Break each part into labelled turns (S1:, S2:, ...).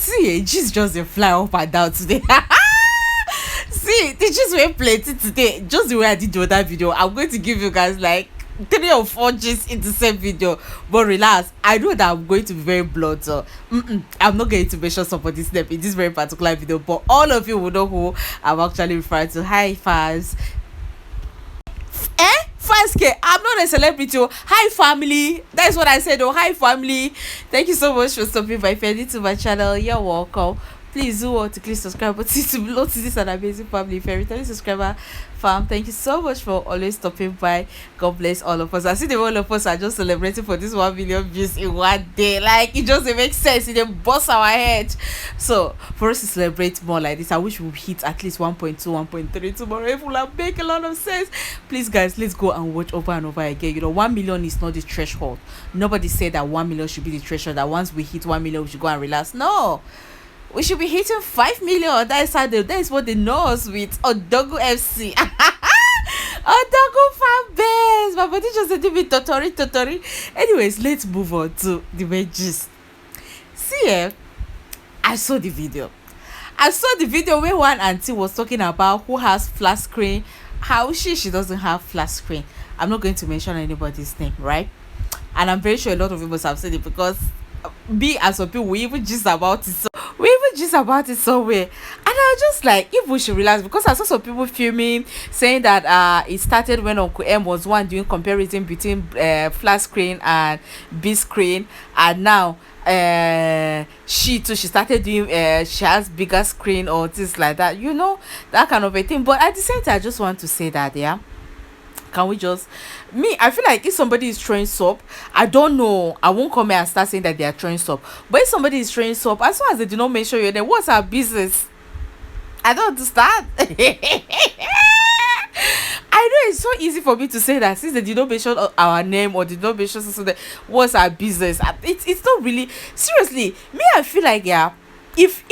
S1: See, she's just a fly up and down today. See, the gist way plenty today. Just the way I did the other video, I'm going to give you guys like 3 or 4 gist in the same video. But relax, I know that I'm going to be very blunt. So I'm not going to mention somebody's name in this very particular video, but all of you will know who I'm actually referring to. Hi, fans. 5K, I'm not a celebrity. Oh. Hi family, that's what I said. Oh, hi family, thank you so much for stopping by. If you're new to my channel, you're welcome. Please do want to click subscribe button to belong to this an amazing family. If you're a returning subscriber, fam, thank you so much for always stopping by. God bless all of us. I see the all of us are just celebrating for this 1 million views in one day. Like, it just makes sense. It just busts our head. So for us to celebrate more like this, I wish we would hit at least 1.2 1.3 tomorrow. It will make a lot of sense. Please guys, let's go and watch over and over again. 1 million is not the threshold. Nobody said that 1 million should be the threshold, that once we hit 1 million we should go and relax. No, we should be hitting 5 million. That is what they know us with. Odogu FC. Odogu fan base. My body just said to me totori. Anyways, let's move on to the main gist. See, I saw the video where one auntie was talking about who has flat screen, how she doesn't have flat screen. I'm not going to mention anybody's name, right? And I'm very sure a lot of people have said it, because me as some people, we even gist about it somewhere. And I was just like, if we should relax, because I saw some people filming saying that it started when Uncle M was one doing comparison between flat screen and big screen, and now she started doing she has bigger screen or things like that, that kind of a thing. But at the same time, I just want to say that, yeah, can we just, I feel like if somebody is throwing soap, I don't know, I won't come here and start saying that they are throwing soap. But if somebody is throwing soap, as long as they do not mention your name, what's our business? I don't understand. I know it's so easy for me to say that since they did not mention our name or did not mention something, what's our business? It's not really, seriously, I feel like, yeah, if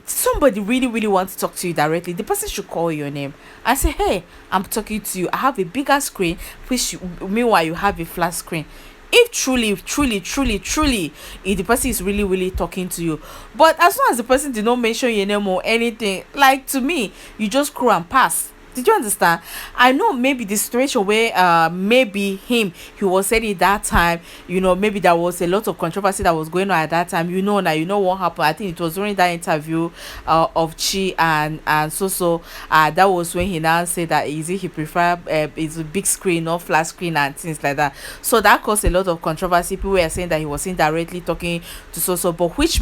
S1: somebody really wants to talk to you directly, the person should call your name and say, hey, I'm talking to you, I have a bigger screen, which meanwhile you have a flat screen. If truly if the person is really talking to you. But as long as the person did not mention your name or anything, like, to me, you just scroll and pass. Did you understand? I know maybe the situation where maybe he was saying it that time, maybe there was a lot of controversy that was going on at that time. Now what happened. I think it was during that interview of Chi and so that was when he now said that he prefer it's a big screen, not flat screen, and things like that. So that caused a lot of controversy. People were saying that he was indirectly talking to so, but which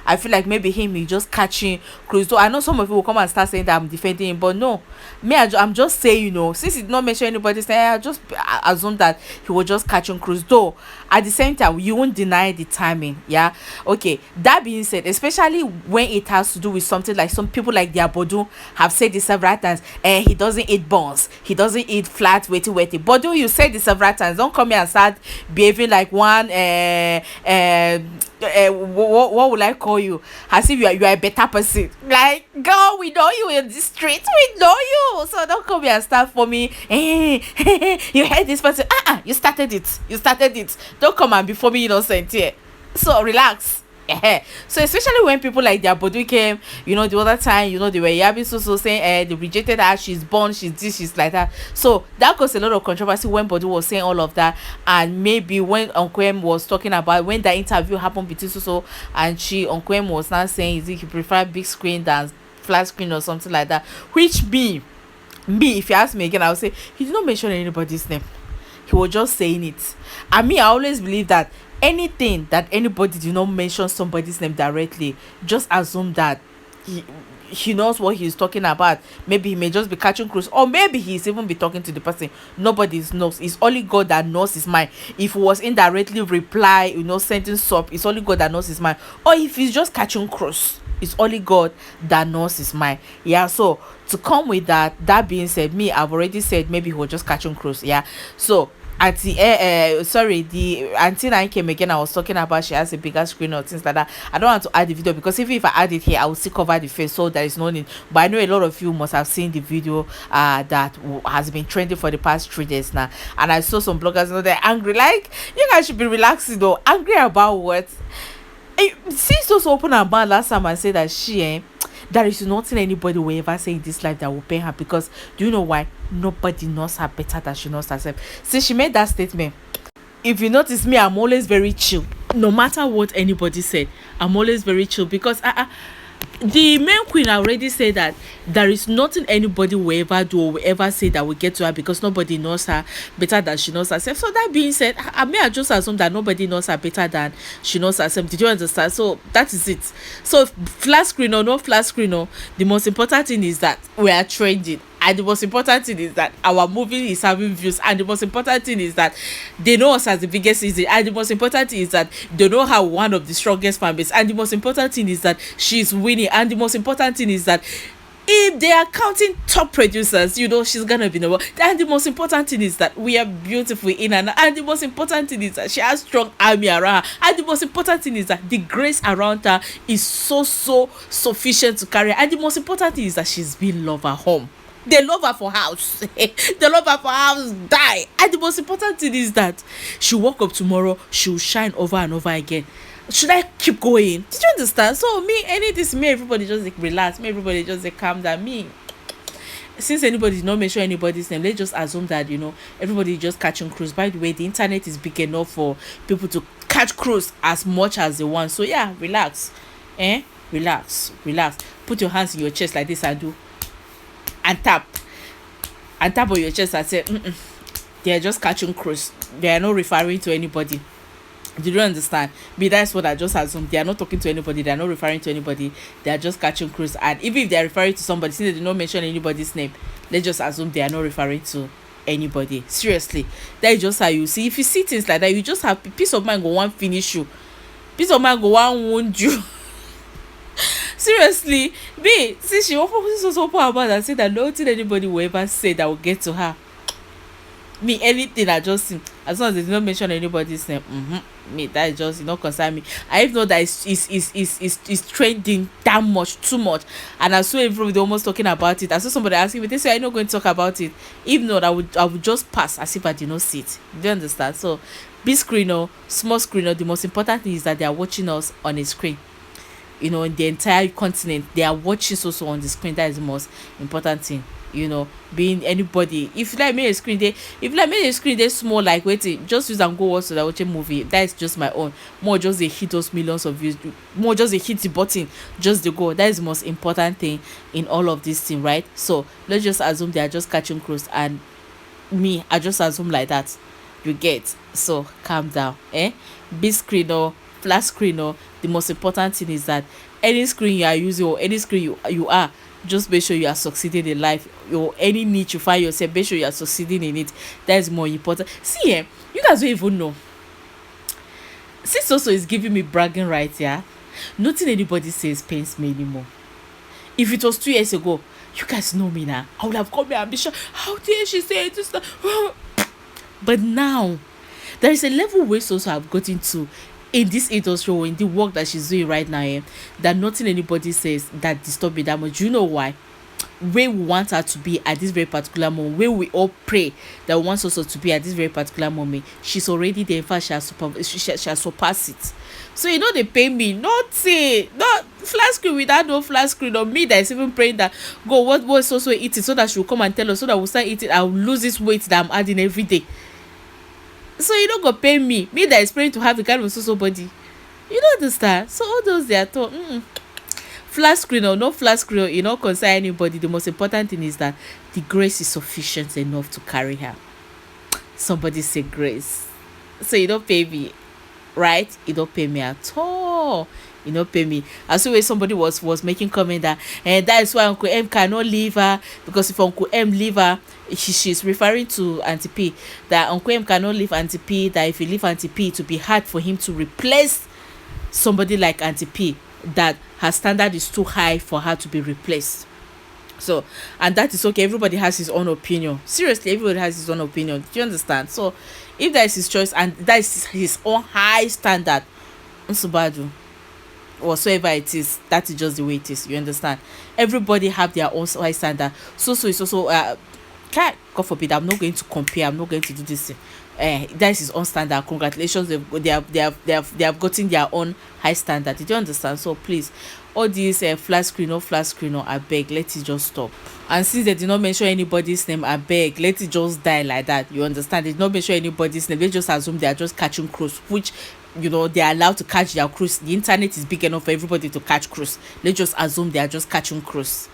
S1: I feel like maybe he just catching cruise. So I know some of you will come and start saying that I'm defending him, but no, I'm just saying, since he did not mention anybody, I just assume that he was just catching cruise. Though at the same time, you won't deny the timing. Yeah, okay. That being said, especially when it has to do with something like some people like Bodu have said this several times, he doesn't eat buns, he doesn't eat flat wetty. Bodu, you said this several times. Don't come here and start behaving like one what would I call you, as if you are a better person. Like, girl, we know you in the street, we know you, so don't come here and start for me. You heard this person, you started it, don't come and be for me innocent here. So relax. So especially when people like their body came, the other time, they were yabbing so saying they rejected her, she's born, she's this, she's like that. So that caused a lot of controversy when Bodu was saying all of that. And maybe when Uncle M was talking about when the interview happened between so and Uncle M was now saying is he prefer big screen than flat screen or something like that, which me if you ask me again, I would say he did not mention anybody's name, he was just saying it. I always believe that anything that anybody did not mention somebody's name directly, just assume that he knows what he's talking about. Maybe he may just be catching cruise, or maybe he's even be talking to the person. Nobody knows. It's only God that knows his mind. If he was indirectly reply, sending soap, it's only God that knows his mind. Or if he's just catching cruise, it's only God that knows his mind. Yeah, so to come with that being said, I've already said maybe he was just catching cruise. Yeah, so at the the auntie nine came again, I was talking about she has a bigger screen or things like that. I don't want to add the video, because if I add it here, I will still cover the face, so there is no need. But I know a lot of you must have seen the video that has been trending for the past 3 days now, and I saw some bloggers they're angry, like, you guys should be relaxing though. Angry about what? Since those open her mouth last time and said that there is nothing anybody will ever say in this life that will pay her, because do you know why? Nobody knows her better than she knows herself. Since she made that statement, if you notice me, I'm always very chill. No matter what anybody said, I'm always very chill, because the main queen already said that there is nothing anybody will ever do or will ever say that will get to her, because nobody knows her better than she knows herself. So that being said, I just assume that nobody knows her better than she knows herself. Did you understand? So that is it. So flat screen or no flat screen, or the most important thing is that we are trending, and the most important thing is that our movie is having views, and the most important thing is that they know us as the biggest season, and the most important thing is that they know how one of the strongest fan base, and the most important thing is that she's winning, and the most important thing is that if they are counting top producers, she's gonna be number. And the most important thing is that we are beautiful in and the most important thing is that she has strong army around her, and the most important thing is that the grace around her is so sufficient to carry her, and the most important thing is that she's been loved at home. They love her for house. They love her for house, die. And the most important thing is that she'll wake up tomorrow, she'll shine over and over again. Should I keep going? Did you understand? So me, everybody just relax. Me, everybody just calm down. Me, since anybody did not mention anybody's name, let's just assume that everybody just catching cruise. By the way, the internet is big enough for people to catch cruise as much as they want. So yeah, relax. Relax. Put your hands in your chest like this and tap on your chest and say, they are just catching cruise. They are not referring to anybody. Did you understand? That's what I just assumed. They are not talking to anybody. They are not referring to anybody. They are just catching cruise. And even if they are referring to somebody, since they did not mention anybody's name, let's just assume they are not referring to anybody. Seriously, that is just how you see. If you see things like that, you just have peace of mind. Go one finish you. Peace of mind go one wound you. Seriously, since she was open about and said that nothing anybody will ever say that will get to her. Anything I just see, as long as they did not mention anybody's name, that is just concern me. I know that it's trending that much, too much, and I saw everybody almost talking about it. I saw somebody asking me, they say I'm not going to talk about it. If not, I would just pass as if I did not see it. Do you understand? So big screen or small screen, or the most important thing is that they are watching us on a screen. In the entire continent, they are watching also on the screen. That is the most important thing. Being anybody, if like me a screen they small, like waiting, just use and go watch the watching movie. That is just my own. More just they hit those millions of views. More just they hit the button, just the go. That is the most important thing in all of this thing, right? So let's just assume they are just catching cruise, and I just assume like that. You get? So calm down, big screen or flat screen, or the most important thing is that any screen you are using or any screen you are, just make sure you are succeeding in life, or any niche you find yourself, make sure you are succeeding in it. That is more important. See, you guys don't even know, since also is giving me bragging rights. Nothing anybody says pains me anymore. If it was 2 years ago, you guys know me now, I would have called me ambition. How dare she say this? But now there is a level where also I've gotten to in this industry, or in the work that she's doing right now, that nothing anybody says that disturb me that much. You know why? Where we want her to be at this very particular moment, where we all pray that we want also to be at this very particular moment, she's already there. In fact, she has surpassed it. So they pay me nothing, not flat screen without no flat screen, or me that is even praying that God, what is also eating, so that she will come and tell us, so that we'll start eating. I'll lose this weight that I'm adding every day. So you don't go pay me that is praying to have the kind of social body. You don't understand? So all those they are told, flat screen or no flat screen, concern anybody. The most important thing is that the grace is sufficient enough to carry her. Somebody say grace. So you don't pay me, right? You don't pay me at all. You don't pay me. As soon as somebody was making comment that that is why Uncle M cannot leave her, because if Uncle M leave her, she's referring to Auntie P, that Uncle M cannot leave Auntie P, that if he leave Auntie P, it will be hard for him to replace somebody like Auntie P, that her standard is too high for her to be replaced. So, and that is okay. Everybody has his own opinion. Seriously, everybody has his own opinion. Do you understand? So if that is his choice and that is his own high standard, Nsubadu, whatsoever it is, that is just the way it is. You understand? Everybody have their own high standard. So it's also God forbid, I'm not going to compare, I'm not going to do this thing. That is on standard. Congratulations, they have gotten their own high standard. Did you understand? So please, all these flat screen or flat screen or I beg, let it just stop. And since they did not mention anybody's name, I beg, let it just die like that. You understand? They did not mention anybody's name. They just assume they are just catching cruise, which, they are allowed to catch their cruise. The internet is big enough for everybody to catch cruise. Let's just assume they are just catching cruise.